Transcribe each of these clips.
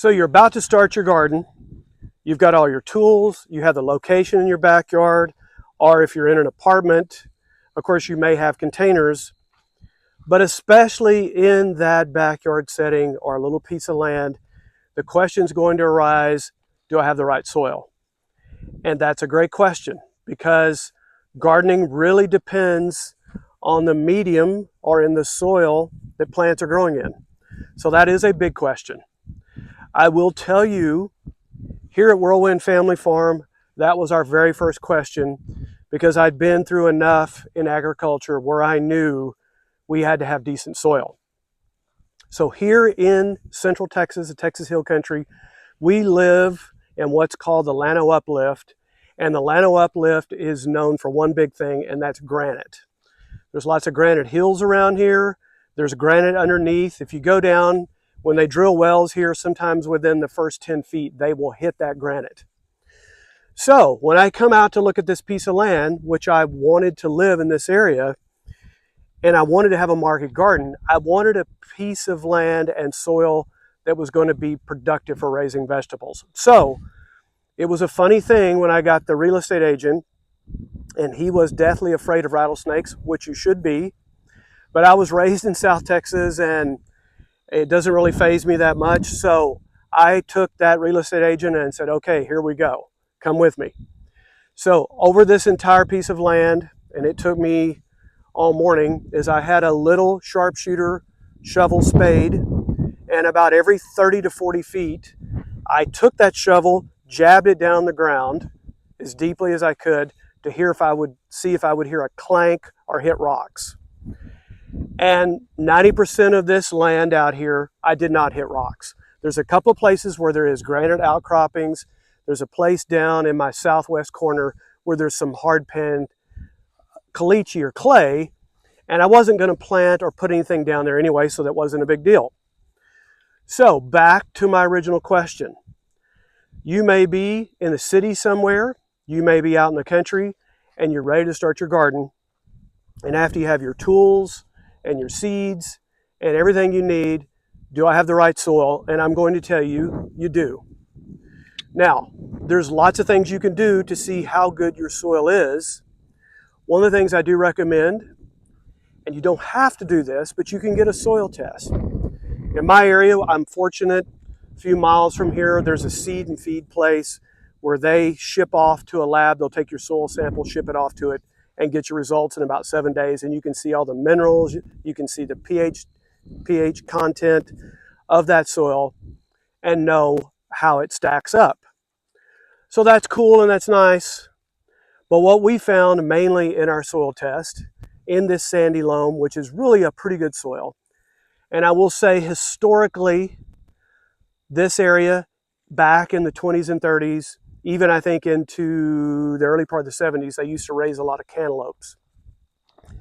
So you're about to start your garden. You've got all your tools. You have the location in your backyard, or if you're in an apartment, of course, you may have containers. But especially in that backyard setting or a little piece of land, the question's going to arise, do I have the right soil? And that's a great question because gardening really depends on the medium or in the soil that plants are growing in. So that is a big question. I will tell you, here at Whirlwind Family Farm, that was our very first question because I'd been through enough in agriculture where I knew we had to have decent soil. So here in Central Texas, the Texas Hill Country, we live in what's called the Llano Uplift. And the Llano Uplift is known for one big thing, and that's granite. There's lots of granite hills around here. There's granite underneath. If you go down, when they drill wells here, sometimes within the first 10 feet, they will hit that granite. So when I come out to look at this piece of land, which I wanted to live in this area, and I wanted to have a market garden, I wanted a piece of land and soil that was going to be productive for raising vegetables. So it was a funny thing when I got the real estate agent, and he was deathly afraid of rattlesnakes, which you should be. But I was raised in South Texas, and it doesn't really faze me that much. So I took that real estate agent and said, okay, here we go. Come with me. So over this entire piece of land, and it took me all morning, is I had a little sharpshooter shovel spade, and about every 30 to 40 feet, I took that shovel, jabbed it down the ground as deeply as I could to hear if I would hear a clank or hit rocks. And 90% of this land out here, I did not hit rocks. There's a couple of places where there is granite outcroppings. There's a place down in my southwest corner where there's some hard pan caliche or clay, and I wasn't going to plant or put anything down there anyway, so that wasn't a big deal. So back to my original question. You may be in the city somewhere, you may be out in the country, and you're ready to start your garden. And after you have your tools and your seeds and everything you need, do I have the right soil? And I'm going to tell you, you do. Now, there's lots of things you can do to see how good your soil is. One of the things I do recommend, and you don't have to do this, but you can get a soil test. In my area, I'm fortunate, a few miles from here, there's a seed and feed place where they ship off to a lab. They'll take your soil sample, ship it off to it, and get your results in about 7 days. And you can see all the minerals, you can see the pH content of that soil and know how it stacks up. So that's cool and that's nice. But what we found mainly in our soil test, in this sandy loam, which is really a pretty good soil, and I will say historically, this area back in the 20s and 30s, even I think into the early part of the 70s, they used to raise a lot of cantaloupes.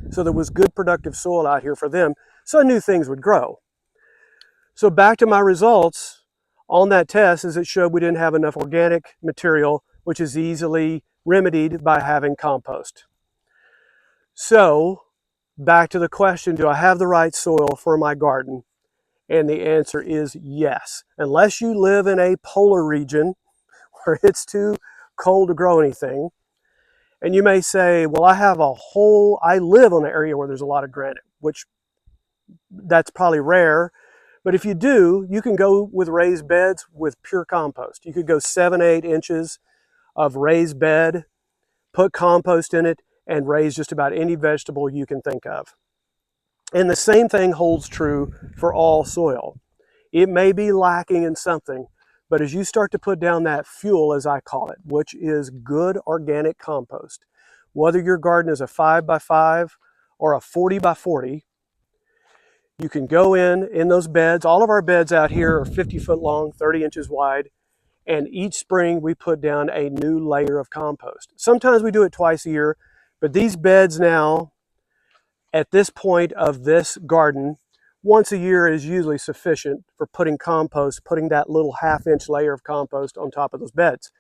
So there was good productive soil out here for them, so I knew things would grow. So back to my results on that test is it showed we didn't have enough organic material, which is easily remedied by having compost. So back to the question, do I have the right soil for my garden? And the answer is yes. Unless you live in a polar region where it's too cold to grow anything. And you may say, well, I live on an area where there's a lot of granite, which that's probably rare. But if you do, you can go with raised beds with pure compost. You could go 7-8 inches of raised bed, put compost in it, and raise just about any vegetable you can think of. And the same thing holds true for all soil. It may be lacking in something, but as you start to put down that fuel, as I call it, which is good organic compost, whether your garden is a 5x5 or a 40x40, you can go in those beds. All of our beds out here are 50 foot long, 30 inches wide, and each spring we put down a new layer of compost. Sometimes we do it twice a year, but these beds now, at this point of this garden, once a year is usually sufficient for putting that little half-inch layer of compost on top of those beds.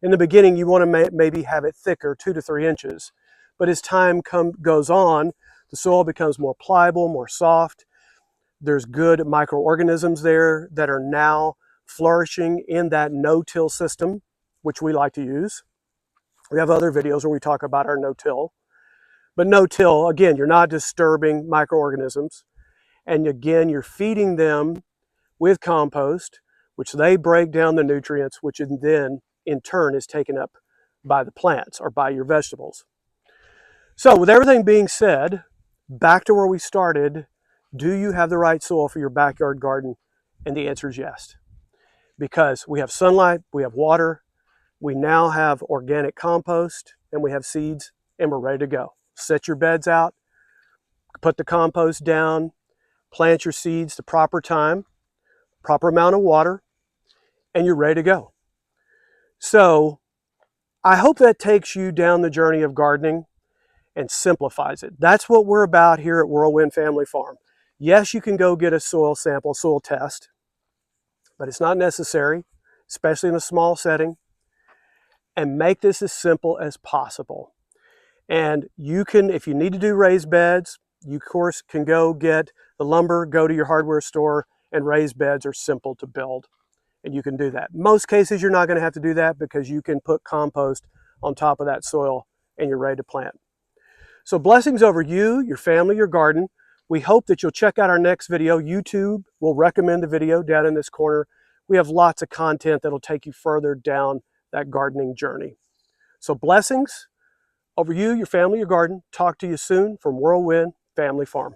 In the beginning, you want to maybe have it thicker, 2 to 3 inches. But as time goes on, the soil becomes more pliable, more soft. There's good microorganisms there that are now flourishing in that no-till system, which we like to use. We have other videos where we talk about our no-till. But no-till, again, you're not disturbing microorganisms. And again, you're feeding them with compost, which they break down the nutrients, which then in turn is taken up by the plants or by your vegetables. So with everything being said, back to where we started, do you have the right soil for your backyard garden? And the answer is yes. Because we have sunlight, we have water, we now have organic compost, and we have seeds, and we're ready to go. Set your beds out, put the compost down, plant your seeds the proper time, proper amount of water, and you're ready to go. So I hope that takes you down the journey of gardening and simplifies it. That's what we're about here at Whirlwind Family Farm. Yes, you can go get a soil sample, soil test, but it's not necessary, especially in a small setting. And make this as simple as possible. And you can, if you need to do raised beds, you of course can go get the lumber, go to your hardware store, and raised beds are simple to build. And you can do that. Most cases, you're not going to have to do that because you can put compost on top of that soil and you're ready to plant. So blessings over you, your family, your garden. We hope that you'll check out our next video. YouTube will recommend the video down in this corner. We have lots of content that'll take you further down that gardening journey. So blessings over you, your family, your garden. Talk to you soon from Whirlwind Family Farm.